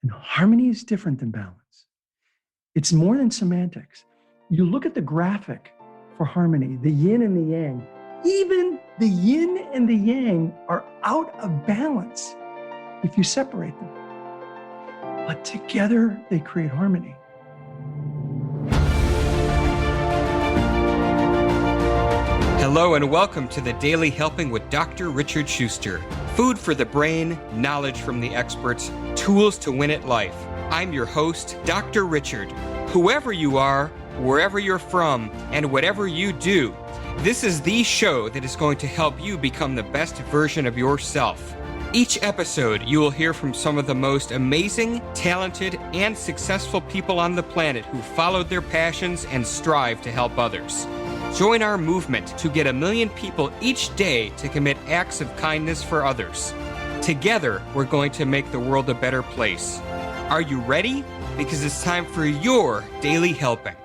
And harmony is different than balance. It's more than semantics. You look at the graphic for harmony, the yin and the yang. Even the yin and the yang are out of balance if you separate them. But together they create harmony. Hello and welcome to the Daily Helping with Dr. Richard Schuster. Food for the brain, knowledge from the experts, tools to win at life. I'm your host, Dr. Richard. Whoever you are, wherever you're from, and whatever you do, this is the show that is going to help you become the best version of yourself. Each episode, you will hear from some of the most amazing, talented, and successful people on the planet who followed their passions and strive to help others. Join our movement to get 1 million people each day to commit acts of kindness for others. Together, we're going to make the world a better place. Are you ready? Because it's time for your Daily Helping.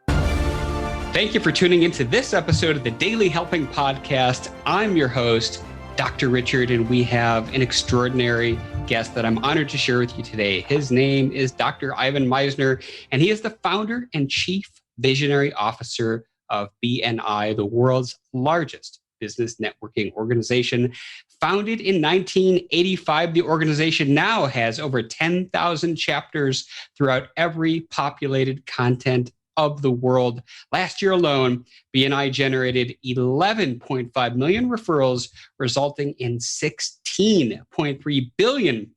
Thank you for tuning into this episode of the Daily Helping Podcast. I'm your host, Dr. Richard, and we have an extraordinary guest that I'm honored to share with you today. His name is Dr. Ivan Misner, and he is the founder and chief visionary officer of BNI, the world's largest business networking organization. Founded in 1985, the organization now has over 10,000 chapters throughout every populated continent of the world. Last year alone, BNI generated 11.5 million referrals, resulting in $16.3 billion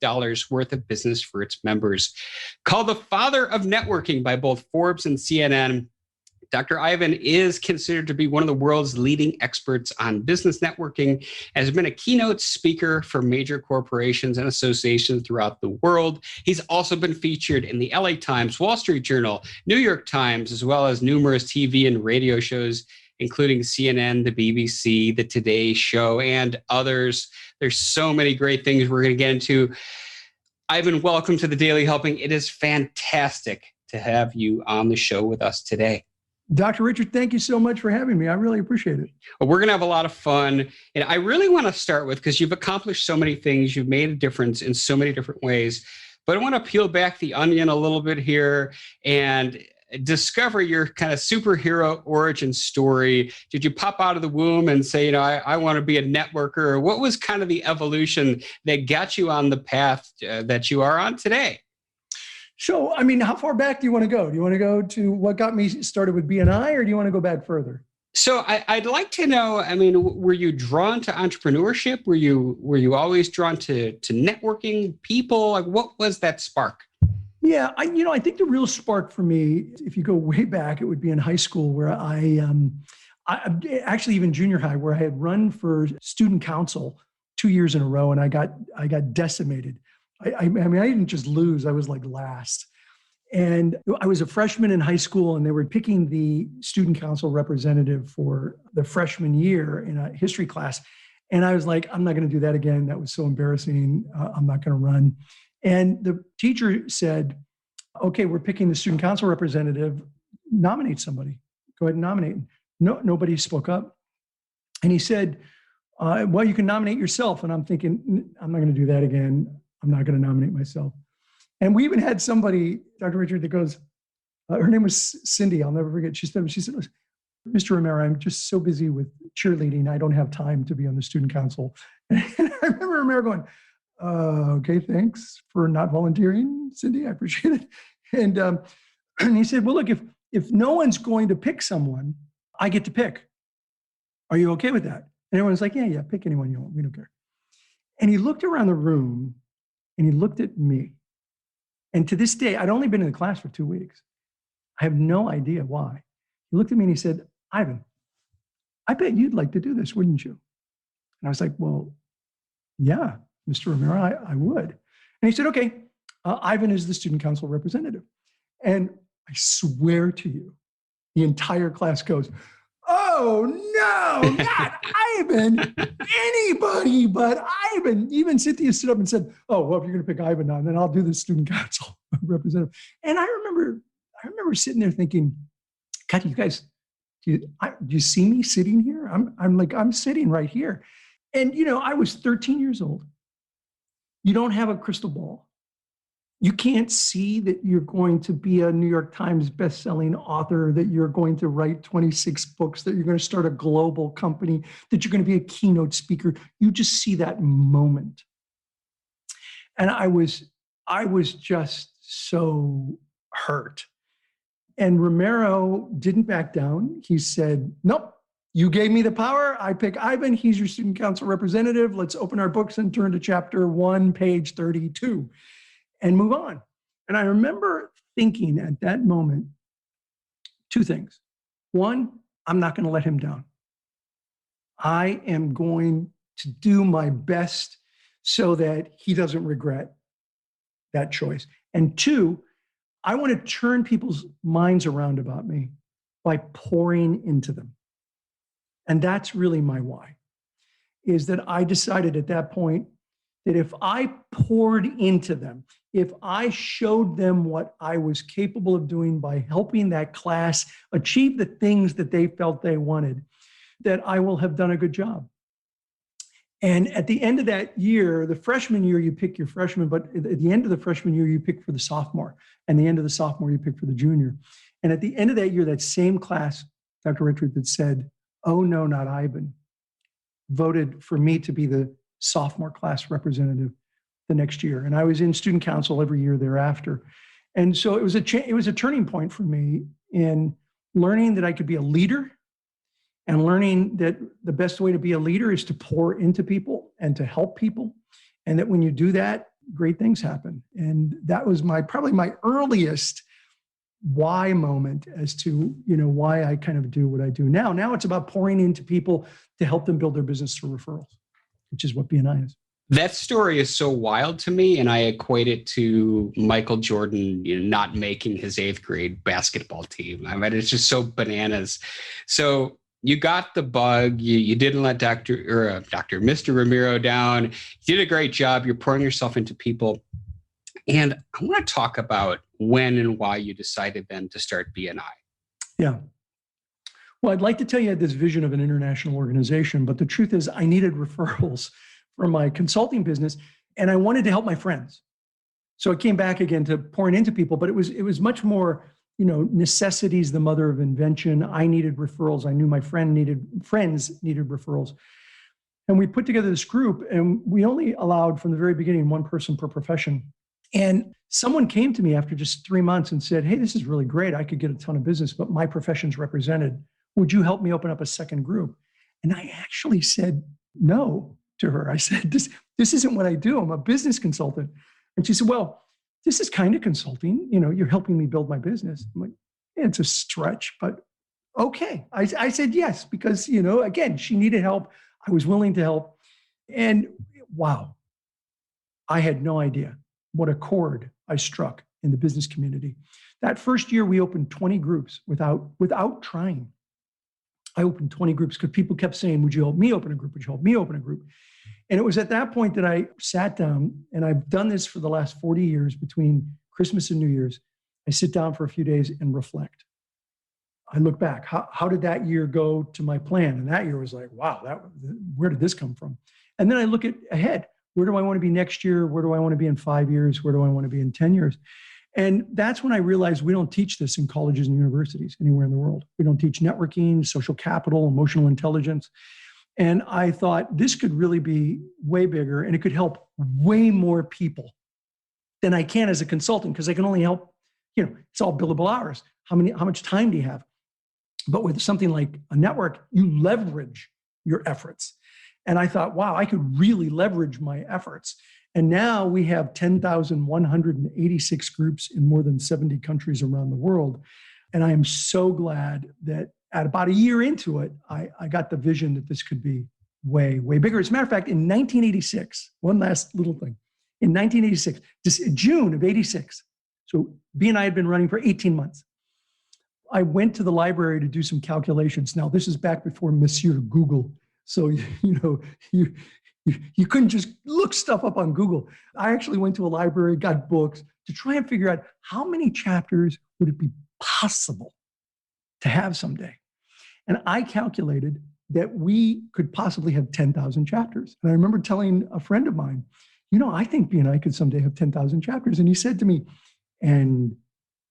worth of business for its members. Called the father of networking by both Forbes and CNN, Dr. Ivan is considered to be one of the world's leading experts on business networking, has been a keynote speaker for major corporations and associations throughout the world. He's also been featured in the LA Times, Wallstreet Journal, New York Times, as well as numerous TV and radio shows, including CNN, the BBC, the Today Show, and others. There's so many great things we're going to get into. Ivan, welcome to the Daily Helping. It is fantastic to have you on the show with us today. Dr. Richard, thank you so much for having me. I really appreciate it. Well, we're going to have a lot of fun. And I really want to start with, because you've accomplished so many things, you've made a difference in so many different ways, but I want to peel back the onion a little bit here and discover your kind of superhero origin story. Did you pop out of the womb and say, I want to be a networker? Or what was kind of the evolution that got you on the path that you are on today? So, how far back do you want to go? Do you want to go to what got me started with BNI, or do you want to go back further? So I'd like to know, were you drawn to entrepreneurship? Were you always drawn to networking people? Like, what was that spark? Yeah, I think the real spark for me, if you go way back, it would be in high school, where I actually even junior high, where I had run for student council 2 years in a row, and I got decimated. I didn't just lose, I was like last. And I was a freshman in high school, and they were picking the student council representative for the freshman year in a history class. And I was like, I'm not going to do that again. That was so embarrassing. I'm not going to run. And the teacher said, okay, we're picking the student council representative. Nominate somebody. Go ahead and nominate. No, nobody spoke up. And he said, well, you can nominate yourself. And I'm thinking, I'm not going to do that again. I'm not going to nominate myself. And we even had somebody, Dr. Richard, that goes, her name was Cindy. I'll never forget. She said, Mr. Romero, I'm just so busy with cheerleading. I don't have time to be on the student council. And I remember Romero going, okay, thanks for not volunteering, Cindy. I appreciate it. And he said, well, look, if no one's going to pick someone, I get to pick. Are you okay with that? And everyone's like, yeah, pick anyone you want. We don't care. And he looked around the room, and he looked at me. And to this day, I'd only been in the class for 2 weeks. I have no idea why. He looked at me and he said, Ivan, I bet you'd like to do this, wouldn't you? And I was like, well, yeah, Mr. Romero, I would. And he said, okay, Ivan is the student council representative. And I swear to you, the entire class goes, oh, no, not Ivan. Anybody but Ivan. Even Cynthia stood up and said, oh, well, if you're going to pick Ivan now, then I'll do the student council representative. And I remember sitting there thinking, God, you guys, do you see me sitting here? I'm sitting right here. And, I was 13 years old. You don't have a crystal ball. You can't see that you're going to be a New York Times bestselling author, that you're going to write 26 books, that you're going to start a global company, that you're going to be a keynote speaker. You just see that moment. And I was just so hurt. And Romero didn't back down. He said, nope, you gave me the power. I pick Ivan. He's your student council representative. Let's open our books and turn to chapter 1, page 32 and move on. And I remember thinking at that moment, two things. One, I'm not going to let him down. I am going to do my best so that he doesn't regret that choice. And two, I want to turn people's minds around about me by pouring into them. And that's really my why, is that I decided at that point that if I poured into them, if I showed them what I was capable of doing by helping that class achieve the things that they felt they wanted, that I will have done a good job. And at the end of that year, the freshman year, you pick your freshman, but at the end of the freshman year, you pick for the sophomore. And the end of the sophomore, you pick for the junior. And at the end of that year, that same class, Dr. Richard, that said, oh, no, not Ivan, voted for me to be the sophomore class representative the next year. And I was in student council every year thereafter. And so it was a turning point for me in learning that I could be a leader, and learning that the best way to be a leader is to pour into people and to help people. And that when you do that, great things happen. And that was probably my earliest why moment as to, why I kind of do what I do now. Now it's about pouring into people to help them build their business through referrals, which is what BNI is. That story is so wild to me, and I equate it to Michael Jordan, not making his 8th grade basketball team. I mean, it's just so bananas. So you got the bug. You didn't let Mr. Romero down. You did a great job. You're pouring yourself into people. And I want to talk about when and why you decided then to start BNI. Yeah. Well, I'd like to tell you I had this vision of an international organization, but the truth is I needed referrals for my consulting business, and I wanted to help my friends. So it came back again to pouring into people, but it was much more, necessity is the mother of invention. I needed referrals. I knew my friends needed referrals. And we put together this group, and we only allowed from the very beginning one person per profession. And someone came to me after just 3 months and said, hey, this is really great. I could get a ton of business, but my profession's represented. Would you help me open up a second group? And I actually said no to her. I said, this isn't what I do. I'm a business consultant. And she said, well, this is kind of consulting. You're helping me build my business. I'm like, yeah, it's a stretch, but okay. I said yes, because, again, she needed help. I was willing to help. And wow, I had no idea what a chord I struck in the business community. That first year, we opened 20 groups without trying. I opened 20 groups because people kept saying, would you help me open a group? Would you help me open a group? And it was at that point that I sat down, and I've done this for the last 40 years between Christmas and New Year's. I sit down for a few days and reflect. I look back. How did that year go to my plan? And that year was like, wow, where did this come from? And then I look ahead. Where do I want to be next year? Where do I want to be in 5 years? Where do I want to be in 10 years? And that's when I realized we don't teach this in colleges and universities anywhere in the world. We don't teach networking, social capital, emotional intelligence. And I thought this could really be way bigger, and it could help way more people than I can as a consultant, because I can only help, it's all billable hours. How much time do you have? But with something like a network, you leverage your efforts. And I thought, wow, I could really leverage my efforts. And now we have 10,186 groups in more than 70 countries around the world. And I am so glad that at about a year into it, I got the vision that this could be way, way bigger. As a matter of fact, in 1986, one last little thing. In 1986, June of 86, so BNI had been running for 18 months. I went to the library to do some calculations. Now, this is back before Monsieur Google. So, you couldn't just look stuff up on Google. I actually went to a library, got books to try and figure out how many chapters would it be possible to have someday. And I calculated that we could possibly have 10,000 chapters. And I remember telling a friend of mine, I think B&I could someday have 10,000 chapters. And he said to me, and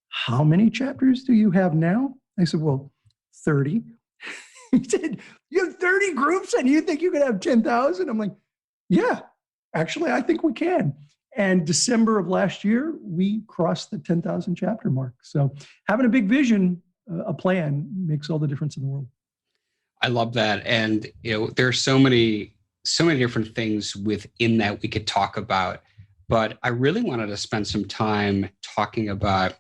how many chapters do you have now? I said, well, 30. He said, you have 30 groups and you think you could have 10,000? I'm like, yeah, actually, I think we can. And December of last year, we crossed the 10,000 chapter mark. So having a big vision, a plan makes all the difference in the world. I love that. And, there are so many different things within that we could talk about. But I really wanted to spend some time talking about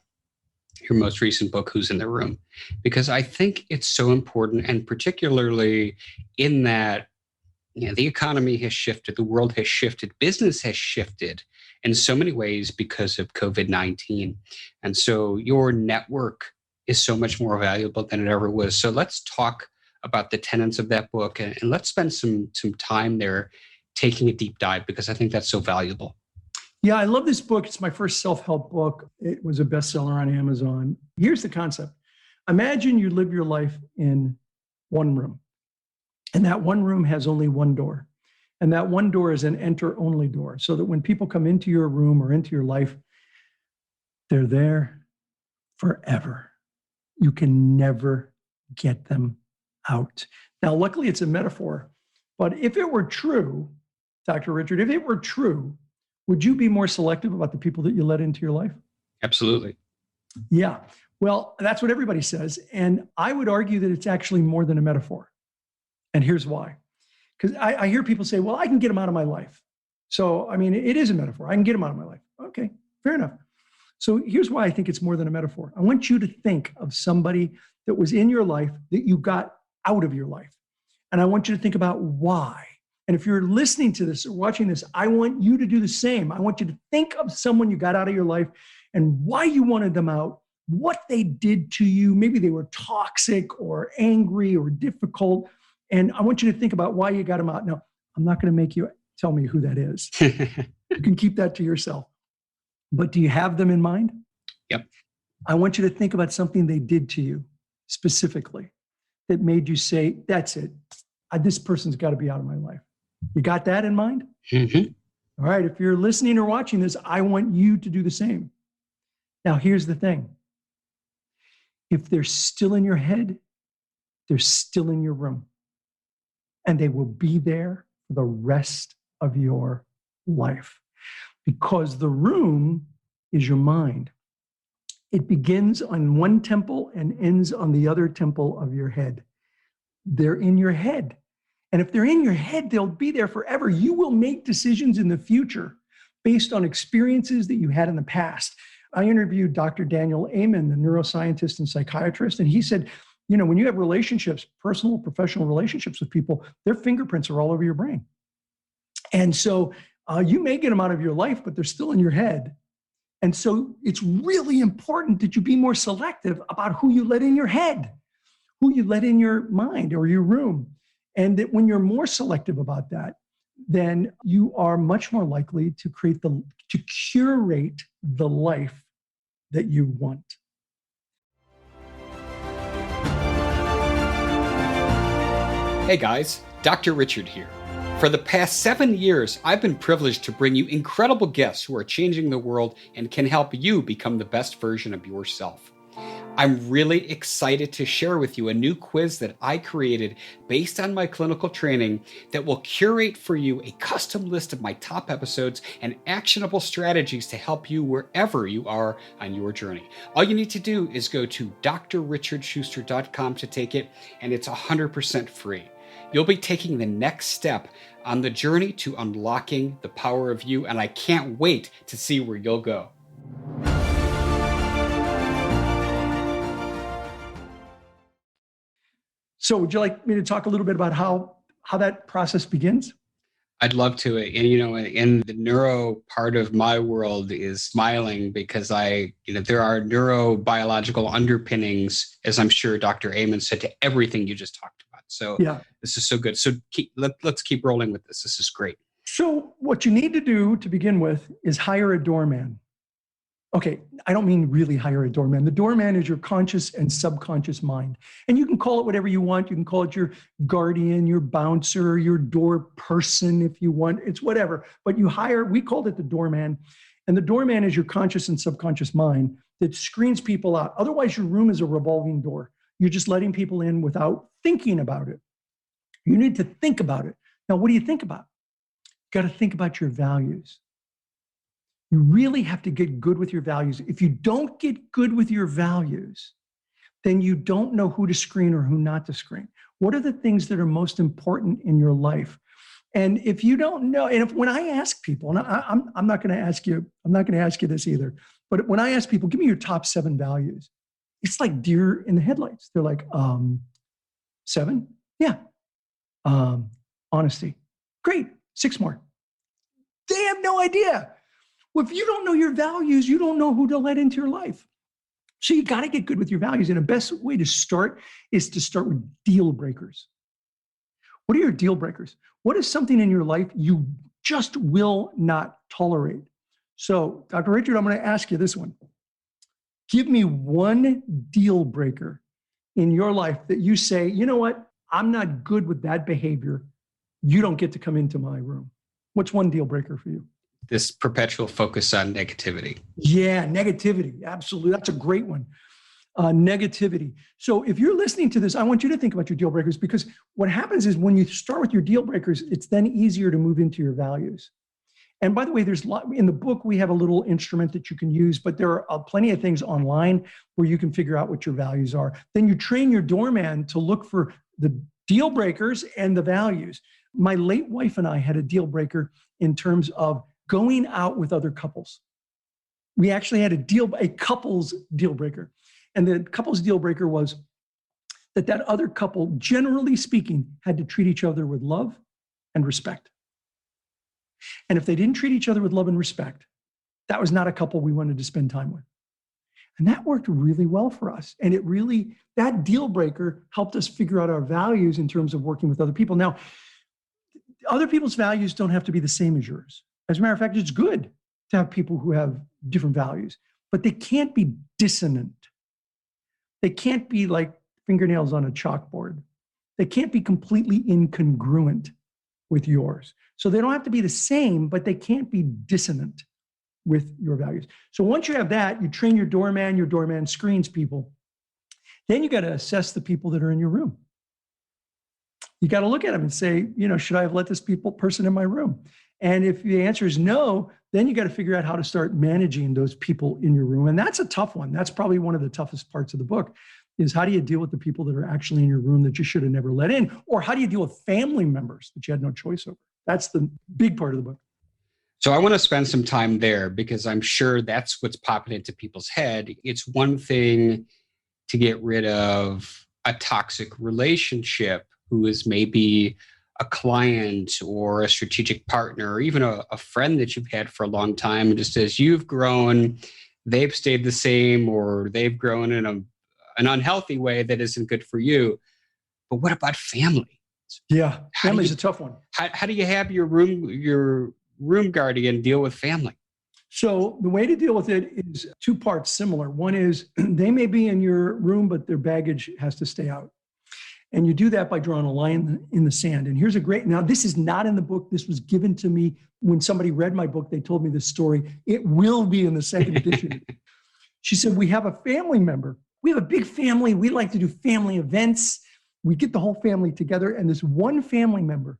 your most recent book, Who's in the Room, because I think it's so important, and particularly in that the economy has shifted, the world has shifted, business has shifted in so many ways because of COVID-19. And so your network is so much more valuable than it ever was. So let's talk about the tenets of that book, and let's spend some time there taking a deep dive, because I think that's so valuable. Yeah, I love this book. It's my first self-help book. It was a bestseller on Amazon. Here's the concept. Imagine you live your life in one room, and that one room has only one door. And that one door is an enter-only door, so that when people come into your room or into your life, they're there forever. You can never get them out. Now, luckily, it's a metaphor. But if it were true, Dr. Richard, if it were true, would you be more selective about the people that you let into your life? Absolutely. Yeah. Well, that's what everybody says. And I would argue that it's actually more than a metaphor. And here's why. Because I hear people say, well, I can get them out of my life. So, it is a metaphor. I can get them out of my life. Okay, fair enough. So here's why I think it's more than a metaphor. I want you to think of somebody that was in your life that you got out of your life. And I want you to think about why. And if you're listening to this or watching this, I want you to do the same. I want you to think of someone you got out of your life and why you wanted them out, what they did to you. Maybe they were toxic or angry or difficult. And I want you to think about why you got them out. Now, I'm not going to make you tell me who that is. You can keep that to yourself. But do you have them in mind? Yep. I want you to think about something they did to you specifically that made you say, that's it. This person's got to be out of my life. You got that in mind? Mm-hmm. All right. If you're listening or watching this, I want you to do the same. Now, here's the thing. If they're still in your head, they're still in your room. And they will be there for the rest of your life. Because the room is your mind. It begins on one temple and ends on the other temple of your head. They're in your head. And if they're in your head, they'll be there forever. You will make decisions in the future based on experiences that you had in the past. I interviewed Dr. Daniel Amen, the neuroscientist and psychiatrist, and he said, when you have relationships, personal, professional relationships with people, their fingerprints are all over your brain. And so you may get them out of your life, but they're still in your head. And so it's really important that you be more selective about who you let in your head, who you let in your mind or your room. And that when you're more selective about that, then you are much more likely to curate the life that you want. Hey guys, Dr. Richard here. For the past 7 years, I've been privileged to bring you incredible guests who are changing the world and can help you become the best version of yourself. I'm really excited to share with you a new quiz that I created based on my clinical training that will curate for you a custom list of my top episodes and actionable strategies to help you wherever you are on your journey. All you need to do is go to drrichardschuster.com to take it, and it's 100% free. You'll be taking the next step on the journey to unlocking the power of you, and I can't wait to see where you'll go. So would you like me to talk a little bit about how that process begins? I'd love to. And, in the neuro part of my world is smiling because there are neurobiological underpinnings, as I'm sure Dr. Amen said, to everything you just talked about. So yeah, this is so good. So let's keep rolling with this. This is great. So what you need to do to begin with is hire a doorman. Okay, I don't mean really hire a doorman. The doorman is your conscious and subconscious mind. And you can call it whatever you want. You can call it your guardian, your bouncer, your door person if you want. It's whatever. But we called it the doorman. And the doorman is your conscious and subconscious mind that screens people out. Otherwise, your room is a revolving door. You're just letting people in without thinking about it. You need to think about it. Now, what do you think about? You got to think about your values. You really have to get good with your values. If you don't get good with your values, then you don't know who to screen or who not to screen. What are the things that are most important in your life? And if you don't know, and when I ask people, and I'm not going to ask you this either, but when I ask people, give me your top 7 values, it's like deer in the headlights. They're like, 7? Yeah. Honesty. Great. 6 more. They have no idea. Well, if you don't know your values, you don't know who to let into your life. So you got to get good with your values. And the best way to start is to start with deal breakers. What are your deal breakers? What is something in your life you just will not tolerate? So, Dr. Richard, I'm going to ask you this one. Give me one deal breaker in your life that you say, you know what? I'm not good with that behavior. You don't get to come into my room. What's one deal breaker for you? This perpetual focus on negativity. Yeah, negativity. Absolutely. That's a great one. Negativity. So if you're listening to this, I want you to think about your deal breakers, because what happens is when you start with your deal breakers, it's then easier to move into your values. And by the way, in the book, we have a little instrument that you can use, but there are plenty of things online where you can figure out what your values are. Then you train your doorman to look for the deal breakers and the values. My late wife and I had a deal breaker in terms of going out with other couples. We actually had a couple's deal breaker. And the couple's deal breaker was that other couple, generally speaking, had to treat each other with love and respect. And if they didn't treat each other with love and respect, that was not a couple we wanted to spend time with. And that worked really well for us. And that deal breaker helped us figure out our values in terms of working with other people. Now, other people's values don't have to be the same as yours. As a matter of fact, it's good to have people who have different values, but they can't be dissonant. They can't be like fingernails on a chalkboard. They can't be completely incongruent with yours. So they don't have to be the same, but they can't be dissonant with your values. So once you have that, you train your doorman screens people. Then you got to assess the people that are in your room. You got to look at them and say, should I have let this person in my room? And if the answer is no, then you got to figure out how to start managing those people in your room. And that's a tough one. That's probably one of the toughest parts of the book, is how do you deal with the people that are actually in your room that you should have never let in? Or how do you deal with family members that you had no choice over? That's the big part of the book. So I want to spend some time there, because I'm sure that's what's popping into people's head. It's one thing to get rid of a toxic relationship who is maybe a client or a strategic partner, or even a friend that you've had for a long time. And just as you've grown, they've stayed the same, or they've grown in an unhealthy way that isn't good for you. But what about family? Yeah, family's a tough one. How do you have your room guardian deal with family? So the way to deal with it is 2 parts similar. One is they may be in your room, but their baggage has to stay out. And you do that by drawing a line in the sand. And now this is not in the book. This was given to me when somebody read my book. They told me this story. It will be in the second edition. She said, we have a family member. We have a big family. We like to do family events. We get the whole family together. And this one family member,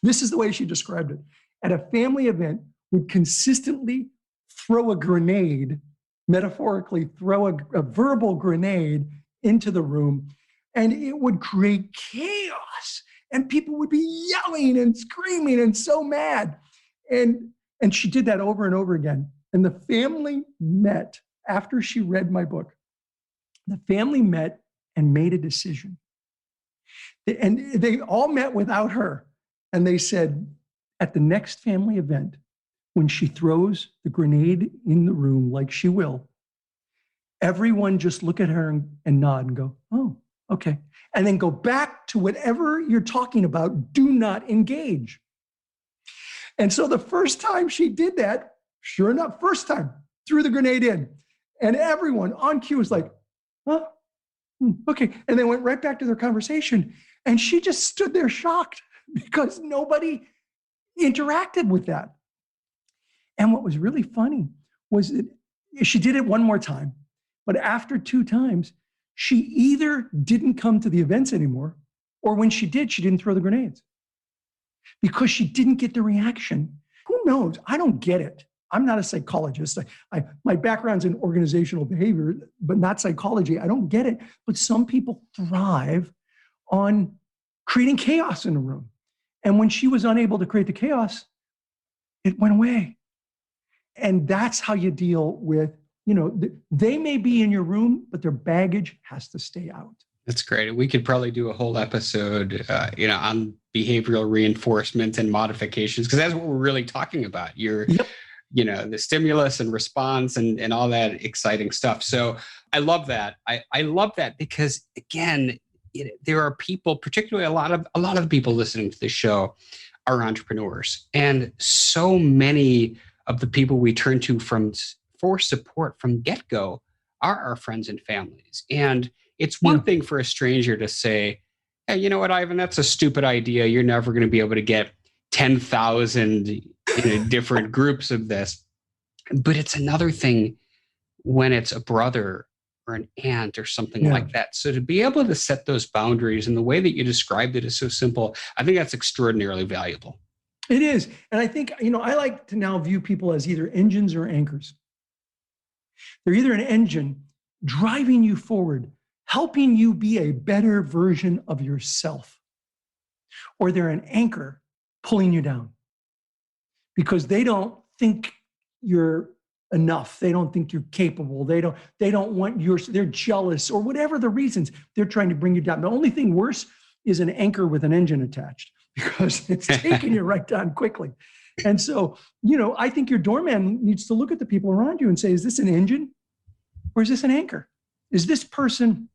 this is the way she described it, at a family event would consistently throw a grenade, metaphorically throw a verbal grenade into the room. And it would create chaos, and people would be yelling and screaming and so mad. And she did that over and over again. And the family met after she read my book. The family met and made a decision. And they all met without her. And they said, at the next family event, when she throws the grenade in the room like she will, everyone just look at her and nod and go, oh, okay. And then go back to whatever you're talking about. Do not engage. And so the first time she did that, sure enough, first time, threw the grenade in. And everyone on cue was like, huh? Okay. And they went right back to their conversation. And she just stood there shocked because nobody interacted with that. And what was really funny was that she did it one more time, but after 2 times, she either didn't come to the events anymore, or when she did, she didn't throw the grenades because she didn't get the reaction. Who knows? I don't get it. I'm not a psychologist. My background's in organizational behavior, but not psychology. I don't get it. But some people thrive on creating chaos in a room. And when she was unable to create the chaos, it went away. And that's how you deal with, they may be in your room, but their baggage has to stay out. That's great. We could probably do a whole episode, on behavioral reinforcement and modifications, because that's what we're really talking about. The stimulus and response and all that exciting stuff. So I love that. I love that because, again, there are people, particularly a lot of the people listening to this show are entrepreneurs. And so many of the people we turn to for support from get-go are our friends and families. And it's one thing for a stranger to say, hey, you know what, Ivan, that's a stupid idea. You're never going to be able to get 10,000 different groups of this. But it's another thing when it's a brother or an aunt or something like that. So to be able to set those boundaries and the way that you described it is so simple, I think that's extraordinarily valuable. It is. And I think, I like to now view people as either engines or anchors. They're either an engine driving you forward, helping you be a better version of yourself, or they're an anchor pulling you down because they don't think you're enough. They don't think you're capable. They don't want they're jealous or whatever the reasons. They're trying to bring you down. The only thing worse is an anchor with an engine attached because it's taking you right down quickly. And so, I think your doorman needs to look at the people around you and say, is this an engine or is this an anchor? Is this person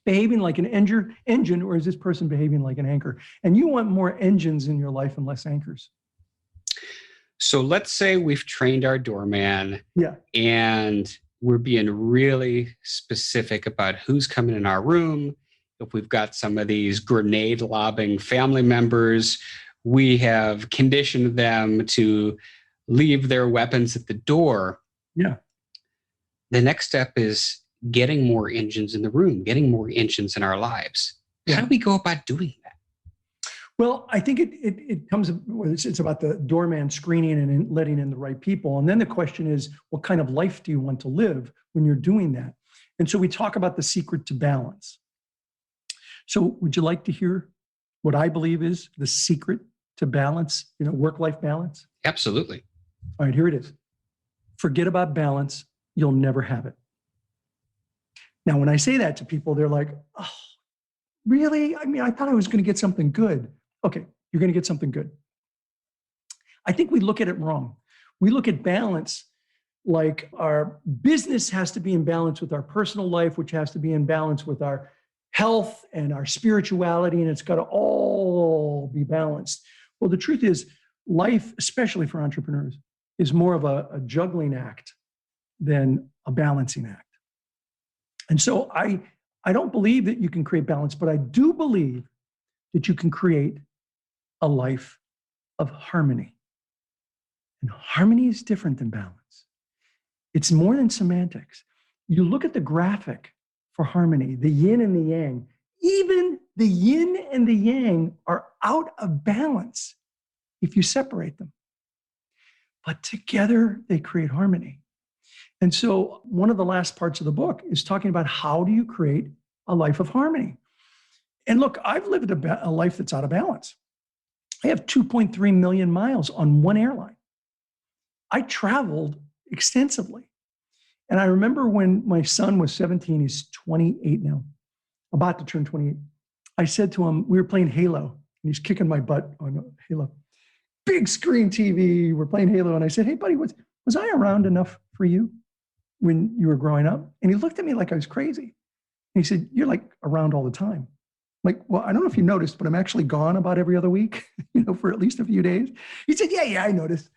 behaving like an engine or is this person behaving like an anchor? And you want more engines in your life and less anchors. So let's say we've trained our doorman and we're being really specific about who's coming in our room. If we've got some of these grenade lobbing family members, we have conditioned them to leave their weapons at the door. Yeah. The next step is getting more engines in the room, getting more engines in our lives. How do we go about doing that? Well, I think it comes, it's about the doorman screening and letting in the right people. And then the question is, what kind of life do you want to live when you're doing that? And so we talk about the secret to balance. So would you like to hear what I believe is the secret to balance, work-life balance? Absolutely. All right, here it is. Forget about balance. You'll never have it. Now, when I say that to people, they're like, oh, really? I mean, I thought I was going to get something good. Okay, you're going to get something good. I think we look at it wrong. We look at balance like our business has to be in balance with our personal life, which has to be in balance with our health and our spirituality, and it's got to all be balanced. Well, the truth is, life, especially for entrepreneurs, is more of a juggling act than a balancing act. And so I don't believe that you can create balance, but I do believe that you can create a life of harmony. And harmony is different than balance. It's more than semantics. You look at the graphic for harmony, the yin and the yang. Even the yin and the yang are out of balance if you separate them. But together they create harmony. And so one of the last parts of the book is talking about how do you create a life of harmony. And look, I've lived a life that's out of balance. I have 2.3 million miles on one airline. I traveled extensively. And I remember when my son was 17, he's 28 now, about to turn 28. I said to him, we were playing Halo, and he's kicking my butt on Halo. Big screen TV, we're playing Halo. And I said, hey, buddy, was I around enough for you when you were growing up? And he looked at me like I was crazy. And he said, you're like around all the time. Like, well, I don't know if you noticed, but I'm actually gone about every other week, for at least a few days. He said, yeah, I noticed.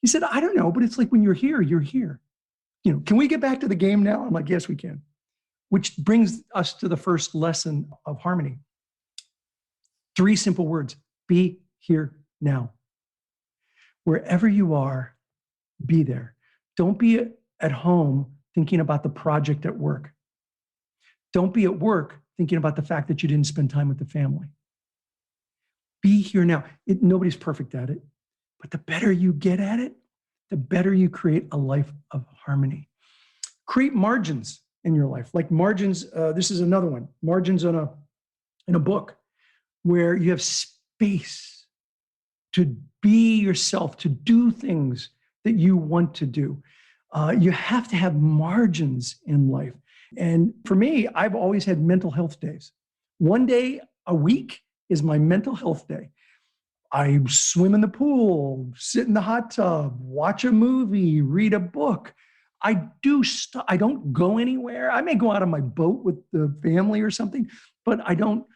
He said, I don't know, but it's like when you're here, you're here. can we get back to the game now? I'm like, yes, we can. Which brings us to the first lesson of harmony. 3 simple words: be here now. Wherever you are, be there. Don't be at home thinking about the project at work. Don't be at work thinking about the fact that you didn't spend time with the family. Be here now. Nobody's perfect at it, but the better you get at it, the better you create a life of harmony. Create margins in your life, like margins. This is another one. Margins in a book where you have space to be yourself, to do things that you want to do. You have to have margins in life. And for me, I've always had mental health days. One day a week is my mental health day. I swim in the pool, sit in the hot tub, watch a movie, read a book. I do stuff. I don't go anywhere. I may go out on my boat with the family or something, but I don't,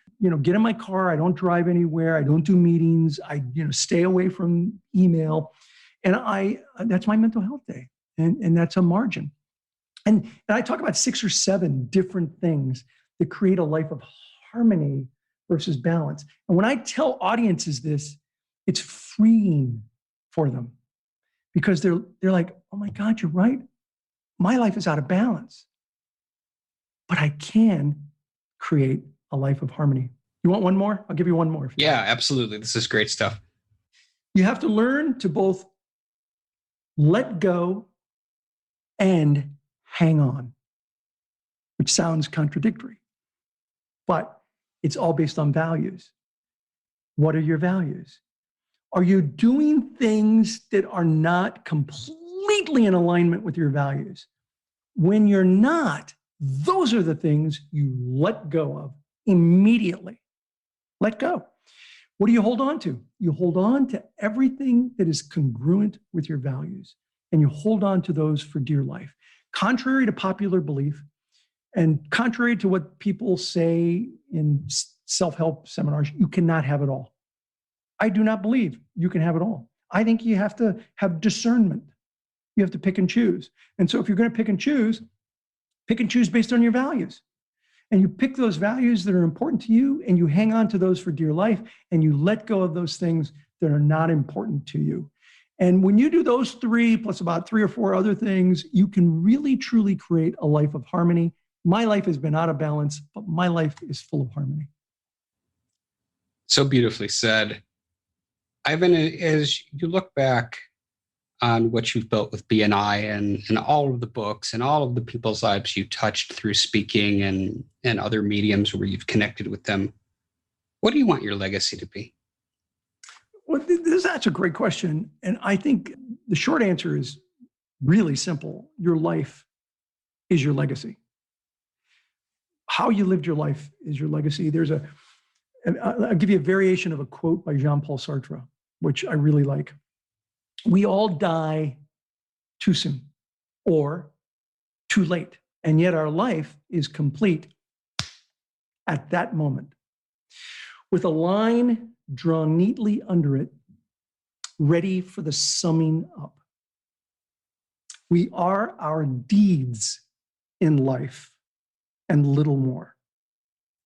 get in my car. I don't drive anywhere. I don't do meetings. I, stay away from email. And that's my mental health day. And that's a margin. And I talk about 6 or 7 different things that create a life of harmony versus balance. And when I tell audiences this, it's freeing for them because they're like, oh my God, you're right. My life is out of balance, but I can create a life of harmony. You want one more? I'll give you one more. Yeah, absolutely. This is great stuff. You have to learn to both let go and hang on, which sounds contradictory, but it's all based on values. What are your values? Are you doing things that are not completely in alignment with your values? When you're not, those are the things you let go of immediately. Let go. What do you hold on to? You hold on to everything that is congruent with your values, and you hold on to those for dear life. Contrary to popular belief, and contrary to what people say in self-help seminars, you cannot have it all. I do not believe you can have it all. I think you have to have discernment. You have to pick and choose. And so if you're going to pick and choose based on your values. And you pick those values that are important to you and you hang on to those for dear life and you let go of those things that are not important to you. And when you do those 3 plus about 3 or 4 other things, you can really, truly create a life of harmony. My life has been out of balance, but my life is full of harmony. So beautifully said. Ivan, as you look back on what you've built with BNI and all of the books and all of the people's lives you touched through speaking and other mediums where you've connected with them, what do you want your legacy to be? Well, that's a great question. And I think the short answer is really simple. Your life is your legacy. How you lived your life is your legacy. I'll give you a variation of a quote by Jean-Paul Sartre, which I really like. We all die too soon or too late, and yet our life is complete at that moment. With a line drawn neatly under it, ready for the summing up. We are our deeds in life and little more.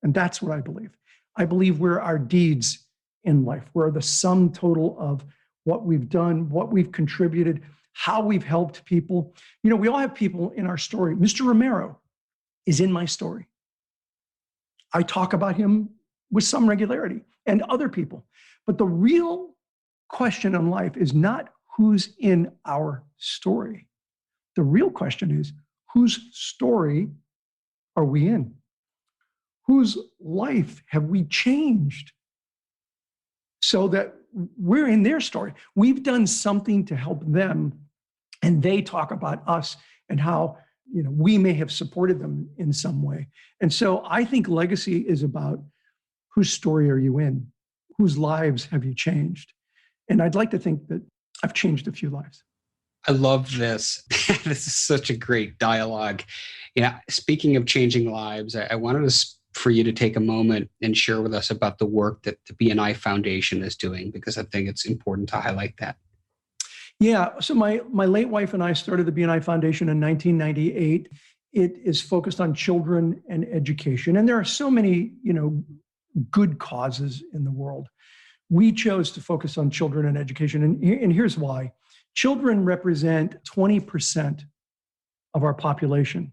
And that's what I believe. I believe we're our deeds in life. We're the sum total of what we've done, what we've contributed, how we've helped people. We all have people in our story. Mr. Romero is in my story. I talk about him with some regularity and other people. But the real question in life is not who's in our story. The real question is, whose story are we in? Whose life have we changed so that we're in their story? We've done something to help them, and they talk about us and how we may have supported them in some way. And so I think legacy is about whose story are you in? Whose lives have you changed? And I'd like to think that I've changed a few lives. I love this. This is such a great dialogue. Speaking of changing lives, I wanted for you to take a moment and share with us about the work that the BNI Foundation is doing, because I think it's important to highlight that. Yeah. So my late wife and I started the BNI Foundation in 1998. It is focused on children and education. And there are so many, good causes in the world. We chose to focus on children and education. And here's why. Children represent 20% of our population,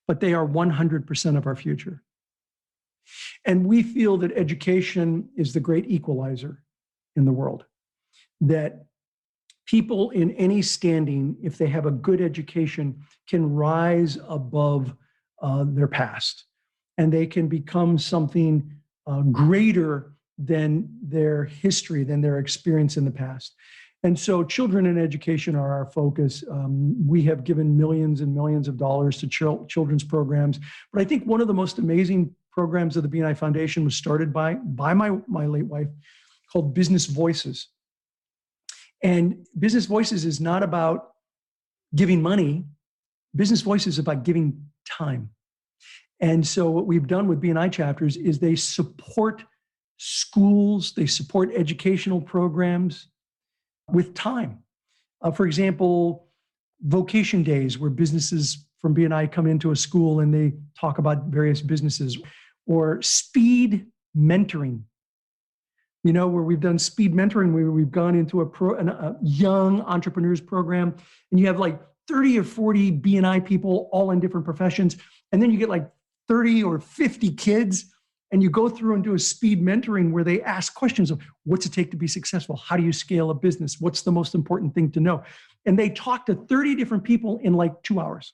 but they are 100% of our future. And we feel that education is the great equalizer in the world, that people in any standing, if they have a good education, can rise above their past, and they can become something greater than their history, than their experience in the past. And so children and education are our focus. We have given millions and millions of dollars to children's programs. But I think one of the most amazing programs of the BNI Foundation was started by my late wife, called Business Voices. And Business Voices is not about giving money. Business Voices is about giving time. And so what we've done with BNI chapters is they support schools, they support educational programs with time. For example, vocation days where businesses from BNI come into a school and they talk about various businesses, or speed mentoring. Where we've done speed mentoring, where we've gone into a young entrepreneurs program, and you have like 30 or 40 BNI people all in different professions. And then you get like 30 or 50 kids, and you go through and do a speed mentoring where they ask questions of what's it take to be successful? How do you scale a business? What's the most important thing to know? And they talk to 30 different people in like 2 hours.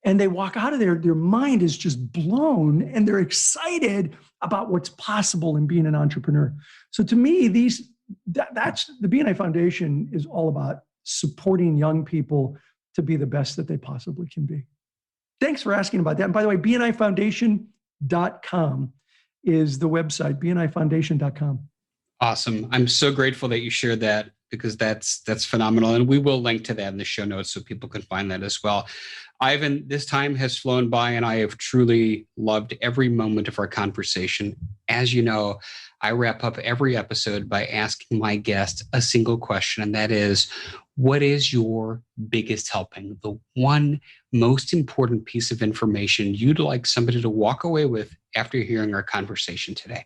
And they walk out of there, their mind is just blown, and they're excited about what's possible in being an entrepreneur. So to me, that's the BNI Foundation is all about supporting young people to be the best that they possibly can be. Thanks for asking about that. And by the way, bnifoundation.com is the website, bnifoundation.com. Awesome. I'm so grateful that you shared that, because that's phenomenal. And we will link to that in the show notes so people can find that as well. Ivan, this time has flown by, and I have truly loved every moment of our conversation. As you know, I wrap up every episode by asking my guest a single question, and that is, what is your biggest helping? The one most important piece of information you'd like somebody to walk away with after hearing our conversation today?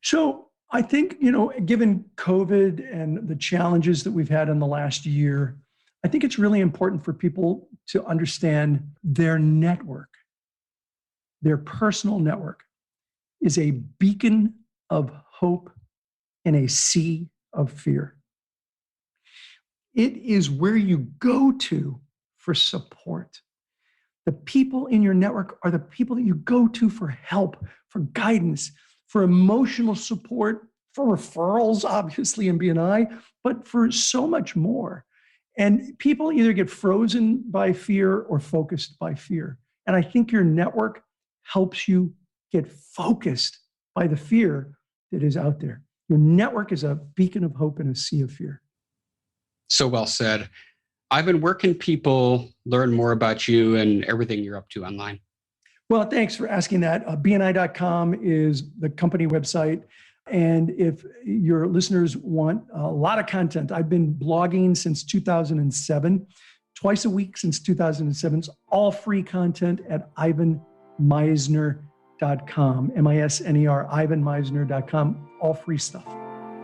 So I think, given COVID and the challenges that we've had in the last year, I think it's really important for people to understand their network, their personal network is a beacon of hope in a sea of fear. It is where you go to for support. The people in your network are the people that you go to for help, for guidance, for emotional support, for referrals, obviously in BNI, but for so much more. And people either get frozen by fear or focused by fear. And I think your network helps you get focused by the fear that is out there. Your network is a beacon of hope in a sea of fear. So well said. Ivan, where can people learn more about you and everything you're up to online? Well, thanks for asking that. BNI.com is the company website. And if your listeners want a lot of content, I've been blogging since 2007, twice a week since 2007. It's all free content at ivanmisner.com, MISNER, ivanmisner.com, all free stuff.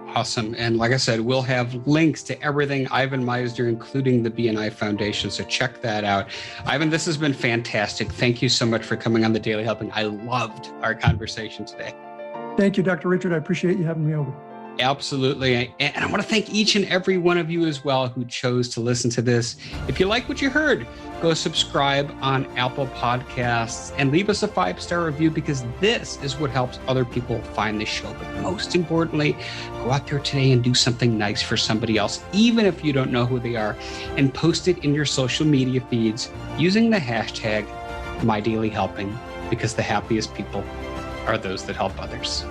Awesome. And like I said, we'll have links to everything Ivan Misner, including the BNI Foundation. So check that out. Ivan, this has been fantastic. Thank you so much for coming on the Daily Helping. I loved our conversation today. Thank you, Dr. Richard. I appreciate you having me over. Absolutely. And I want to thank each and every one of you as well who chose to listen to this. If you like what you heard, go subscribe on Apple Podcasts and leave us a 5-star review, because this is what helps other people find the show. But most importantly, go out there today and do something nice for somebody else, even if you don't know who they are, and post it in your social media feeds using the hashtag #MyDailyHelping, because the happiest people are those that help others.